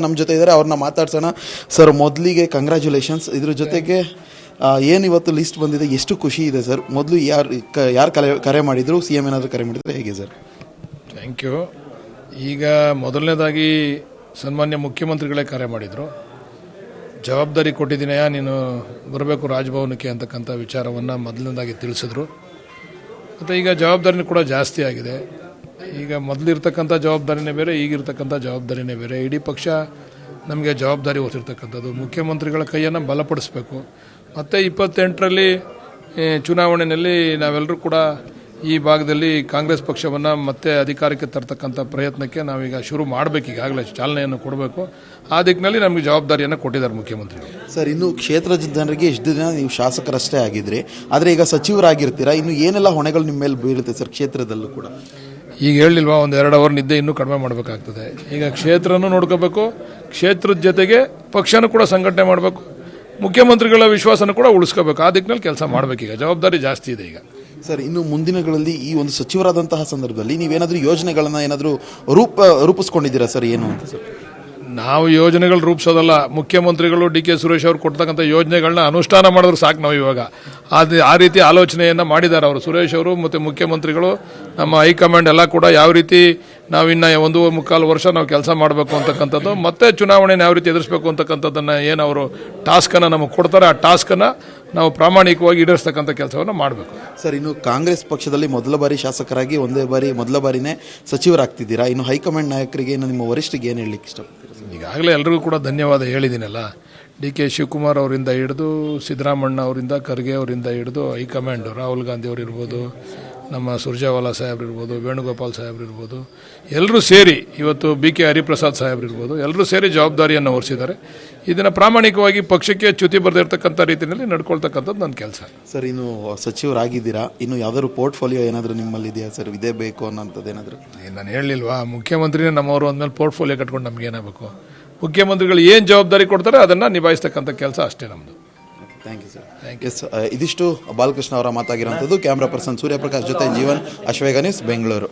ನಮ್ಮ ಜೊತೆ ಇದ್ದಾರೆ, ಅವ್ರನ್ನ ಮಾತಾಡ್ಸೋಣ. ಸರ್, ಮೊದಲಿಗೆ ಕಂಗ್ರ್ಯಾಚುಲೇಷನ್ಸ್. ಇದ್ರ ಜೊತೆಗೆ ಏನು ಇವತ್ತು ಲಿಸ್ಟ್ ಬಂದಿದೆ, ಎಷ್ಟು ಖುಷಿ ಇದೆ ಸರ್? ಮೊದಲು ಯಾರು ಕರೆ ಮಾಡಿದ್ರು, CM ಏನಾದರೂ ಕರೆ ಮಾಡಿದ್ರೆ ಹೇಗೆ ಸರ್? Thank you. ಈಗ ಮೊದಲನೇದಾಗಿ ಸನ್ಮಾನ್ಯ ಮುಖ್ಯಮಂತ್ರಿಗಳೇ ಕರೆ ಮಾಡಿದರು. ಜವಾಬ್ದಾರಿ ಕೊಟ್ಟಿದ್ದೀನಯ್ಯ, ನೀನು ಬರಬೇಕು ರಾಜಭವನಕ್ಕೆ ಅಂತಕ್ಕಂಥ ವಿಚಾರವನ್ನು ಮೊದಲನೇದಾಗಿ ತಿಳಿಸಿದ್ರು. ಮತ್ತು ಈಗ ಜವಾಬ್ದಾರಿನೂ ಕೂಡ ಜಾಸ್ತಿ ಆಗಿದೆ. ಈಗ ಮೊದಲಿರ್ತಕ್ಕಂಥ ಜವಾಬ್ದಾರಿನೇ ಬೇರೆ, ಈಗಿರ್ತಕ್ಕಂಥ ಜವಾಬ್ದಾರಿನೇ ಬೇರೆ. ಇಡೀ ಪಕ್ಷ ನಮಗೆ ಜವಾಬ್ದಾರಿ ಹೊತ್ತಿರ್ತಕ್ಕಂಥದ್ದು. ಮುಖ್ಯಮಂತ್ರಿಗಳ ಕೈಯನ್ನು ಬಲಪಡಿಸಬೇಕು. ಮತ್ತು 28ರಲ್ಲಿ ಚುನಾವಣೆಯಲ್ಲಿ ನಾವೆಲ್ಲರೂ ಕೂಡ ಈ ಭಾಗದಲ್ಲಿ ಕಾಂಗ್ರೆಸ್ ಪಕ್ಷವನ್ನು ಮತ್ತೆ ಅಧಿಕಾರಕ್ಕೆ ತರ್ತಕ್ಕಂಥ ಪ್ರಯತ್ನಕ್ಕೆ ನಾವೀಗ ಶುರು ಮಾಡಬೇಕು. ಈಗಾಗಲೇ ಚಾಲನೆಯನ್ನು ಕೊಡಬೇಕು. ಆ ದಿಕ್ಕಿನಲ್ಲಿ ನಮಗೆ ಜವಾಬ್ದಾರಿಯನ್ನು ಕೊಟ್ಟಿದ್ದಾರೆ ಮುಖ್ಯಮಂತ್ರಿಗಳು. ಸರ್, ಇನ್ನು ಕ್ಷೇತ್ರದ ಜನರಿಗೆ ಎಷ್ಟು ದಿನ ನೀವು ಶಾಸಕರಷ್ಟೇ ಆಗಿದ್ರಿ, ಆದರೆ ಈಗ ಸಚಿವರಾಗಿರ್ತೀರಾ, ಇನ್ನು ಏನೆಲ್ಲ ಹೊಣೆಗಳು ನಿಮ್ಮ ಮೇಲೆ ಬೀಳುತ್ತೆ ಸರ್ ಕ್ಷೇತ್ರದಲ್ಲೂ ಕೂಡ? ಈಗ ಹೇಳಿಲ್ವಾ, ಒಂದು 2 ಅವರ್ ನಿದ್ದೆ ಇನ್ನೂ ಕಡಿಮೆ ಮಾಡಬೇಕಾಗ್ತದೆ. ಈಗ ಕ್ಷೇತ್ರನೂ ನೋಡ್ಕೋಬೇಕು, ಕ್ಷೇತ್ರದ ಜೊತೆಗೆ ಪಕ್ಷನೂ ಕೂಡ ಸಂಘಟನೆ ಮಾಡಬೇಕು, ಮುಖ್ಯಮಂತ್ರಿಗಳ ವಿಶ್ವಾಸನೂ ಕೂಡ ಉಳಿಸ್ಕೋಬೇಕು. ಆ ದಿಕ್ಕಿನಲ್ಲಿ ಕೆಲಸ ಮಾಡಬೇಕೀಗ, ಜವಾಬ್ದಾರಿ ಜಾಸ್ತಿ ಇದೆ ಈಗ. ಸರ್, ಇನ್ನು ಮುಂದಿನಗಳಲ್ಲಿ ಈ ಒಂದು ಸಚಿವರಾದಂತಹ ಸಂದರ್ಭದಲ್ಲಿ ನೀವೇನಾದರೂ ಯೋಜನೆಗಳನ್ನು ಏನಾದರೂ ರೂಪಿಸ್ಕೊಂಡಿದ್ದೀರಾ ಸರ್? ಏನು ಅಂತ ಸರ್? ನಾವು ಯೋಜನೆಗಳು ರೂಪಿಸೋದಲ್ಲ, ಮುಖ್ಯಮಂತ್ರಿಗಳು DK ಸುರೇಶ್ ಅವರು ಕೊಡ್ತಕ್ಕಂಥ ಯೋಜನೆಗಳನ್ನ ಅನುಷ್ಠಾನ ಮಾಡಿದ್ರು ಸಾಕು. ನಾವು ಇವಾಗ ಆ ರೀತಿ ಆಲೋಚನೆಯನ್ನು ಮಾಡಿದ್ದಾರೆ ಅವರು, ಸುರೇಶ್ ಅವರು ಮತ್ತು ಮುಖ್ಯಮಂತ್ರಿಗಳು. ನಮ್ಮ ಹೈಕಮಾಂಡ್ ಎಲ್ಲ ಕೂಡ ಯಾವ ರೀತಿ ನಾವಿನ್ನು 1.25 ವರ್ಷ ನಾವು ಕೆಲಸ ಮಾಡಬೇಕು ಅಂತಕ್ಕಂಥದ್ದು, ಮತ್ತೆ ಚುನಾವಣೆಯನ್ನು ಯಾವ ರೀತಿ ಎದುರಿಸಬೇಕು ಅಂತಕ್ಕಂಥದ್ದನ್ನು ಏನು ಅವರು ಟಾಸ್ಕನ್ನು ನಮಗೆ ಕೊಡ್ತಾರೆ, ಆ ಟಾಸ್ಕನ್ನು ನಾವು ಪ್ರಾಮಾಣಿಕವಾಗಿ ಈಡೇರಿಸ್ತಕ್ಕಂಥ ಕೆಲಸವನ್ನು ಮಾಡಬೇಕು. ಸರ್, ಇನ್ನು ಕಾಂಗ್ರೆಸ್ ಪಕ್ಷದಲ್ಲಿ ಮೊದಲ ಬಾರಿ ಶಾಸಕರಾಗಿ ಮೊದಲ ಬಾರಿನೇ ಸಚಿವರಾಗ್ತಿದ್ದೀರಾ. ಇನ್ನು ಹೈಕಮಾಂಡ್ ನಾಯಕರಿಗೆ, ಇನ್ನು ನಿಮ್ಮ ವರಿಷ್ಠರಿಗೆ ಏನು ಹೇಳಲಿಕ್ಕೆ ಇಷ್ಟಪಡ್ತೀರಾ? ಈಗಾಗಲೇ ಎಲ್ರಿಗೂ ಕೂಡ ಧನ್ಯವಾದ ಹೇಳಿದ್ದೀನಲ್ಲ. DK ಶಿವಕುಮಾರ್ ಅವರಿಂದ ಹಿಡಿದು ಸಿದ್ದರಾಮಣ್ಣ ಅವರಿಂದ, ಖರ್ಗೆ ಅವರಿಂದ ಹಿಡಿದು ಹೈಕಮಾಂಡ್, ರಾಹುಲ್ ಗಾಂಧಿ ಅವರು ಇರ್ಬೋದು, ನಮ್ಮ ಸುರ್ಜೇವಾಲಾ ಸಾಹೇಬ್ರು ಇರ್ಬೋದು, ವೇಣುಗೋಪಾಲ್ ಸಾಹೇಬ್ರು ಇರ್ಬೋದು, ಎಲ್ಲರೂ ಸೇರಿ, ಇವತ್ತು BK ಹರಿಪ್ರಸಾದ್ ಸಾಹೇಬ್ರು ಇರ್ಬೋದು, ಎಲ್ಲರೂ ಸೇರಿ ಜವಾಬ್ದಾರಿಯನ್ನು ಹೊರಿಸಿದ್ದಾರೆ. ಇದನ್ನು ಪ್ರಾಮಾಣಿಕವಾಗಿ ಪಕ್ಷಕ್ಕೆ ಚ್ಯುತಿ ಬರೆದಿರ್ತಕ್ಕಂಥ ರೀತಿಯಲ್ಲಿ ನಡ್ಕೊಳ್ತಕ್ಕಂಥದ್ದು ನನ್ನ ಕೆಲಸ. ಸರ್, ಇನ್ನು ಸಚಿವರಾಗಿದ್ದೀರಾ, ಇನ್ನು ಯಾವ್ದಾದ್ರು ಪೋರ್ಟ್ಫೋಲಿಯೋ ಏನಾದರೂ ನಿಮ್ಮಲ್ಲಿ ಇದೆಯಾ ಸರ್? ಇದೇ ಬೇಕು ಅನ್ನೋಂಥದ್ದು ಏನಾದರೂ? ನಾನು ಹೇಳಿಲ್ವಾ, ಮುಖ್ಯಮಂತ್ರಿನೇ ನಮ್ಮವರು ಅಂದಮೇಲೆ ಪೋರ್ಟ್ಫೋಲಿಯೋ ಕಟ್ಕೊಂಡು ನಮ್ಗೆ ಏನಾಗಬೇಕು? ಮುಖ್ಯಮಂತ್ರಿಗಳು ಏನು ಜವಾಬ್ದಾರಿ ಕೊಡ್ತಾರೆ ಅದನ್ನು ನಿಭಾಯಿಸ್ತಕ್ಕಂಥ ಕೆಲಸ ಅಷ್ಟೇ ನಮ್ಮದು. Thank you sir. ಎಸ್, ಇದಿಷ್ಟು ಬಾಲಕೃಷ್ಣ ಅವರ ಮಾತಾಗಿರೋಂಥದ್ದು. ಕ್ಯಾಮ್ರಾ ಪರ್ಸನ್ ಸೂರ್ಯಪ್ರಕಾಶ್ ಜೊತೆ ಜೀವನ್, ಅಶ್ವೇಗ ನ್ಯೂಸ್, ಬೆಂಗಳೂರು.